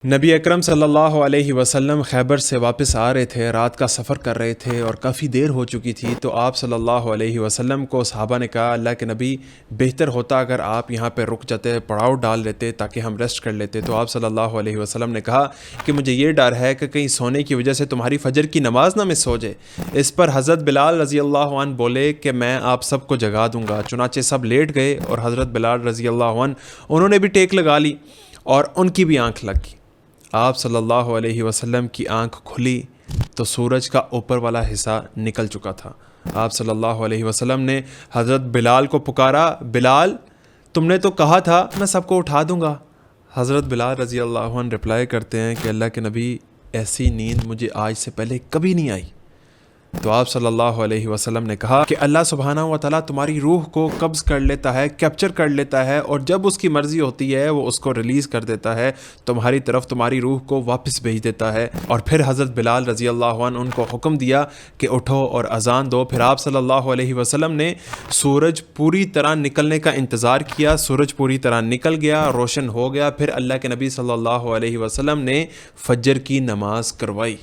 نبی اکرم صلی اللہ علیہ وسلم خیبر سے واپس آ رہے تھے، رات کا سفر کر رہے تھے اور کافی دیر ہو چکی تھی، تو آپ صلی اللہ علیہ وسلم کو صحابہ نے کہا اللہ کے نبی بہتر ہوتا اگر آپ یہاں پہ رک جاتے، پڑاؤ ڈال لیتے تاکہ ہم ریسٹ کر لیتے۔ تو آپ صلی اللہ علیہ وسلم نے کہا کہ مجھے یہ ڈر ہے کہ کہیں سونے کی وجہ سے تمہاری فجر کی نماز نہ مس ہو جائے۔ اس پر حضرت بلال رضی اللہ عنہ بولے کہ میں آپ سب کو جگا دوں گا۔ چنانچہ سب لیٹ گئے اور حضرت بلال رضی اللہ عنہ انہوں نے بھی ٹیک لگا لی اور ان کی بھی آنکھ لگ گئی۔ آپ صلی اللہ علیہ وسلم کی آنکھ کھلی تو سورج کا اوپر والا حصہ نکل چکا تھا۔ آپ صلی اللہ علیہ وسلم نے حضرت بلال کو پکارا، بلال تم نے تو کہا تھا میں سب کو اٹھا دوں گا۔ حضرت بلال رضی اللہ عنہ رپلائی کرتے ہیں کہ اللہ کے نبی ایسی نیند مجھے آج سے پہلے کبھی نہیں آئی۔ تو آپ صلی اللہ علیہ وسلم نے کہا کہ اللہ سبحانہ و تعالیٰ تمہاری روح کو قبض کر لیتا ہے، کیپچر کر لیتا ہے، اور جب اس کی مرضی ہوتی ہے وہ اس کو ریلیز کر دیتا ہے، تمہاری طرف تمہاری روح کو واپس بھیج دیتا ہے۔ اور پھر حضرت بلال رضی اللہ عنہ ان کو حکم دیا کہ اٹھو اور اذان دو۔ پھر آپ صلی اللہ علیہ وسلم نے سورج پوری طرح نکلنے کا انتظار کیا، سورج پوری طرح نکل گیا، روشن ہو گیا، پھر اللہ کے نبی صلی اللہ علیہ وسلم نے فجر کی نماز کروائی۔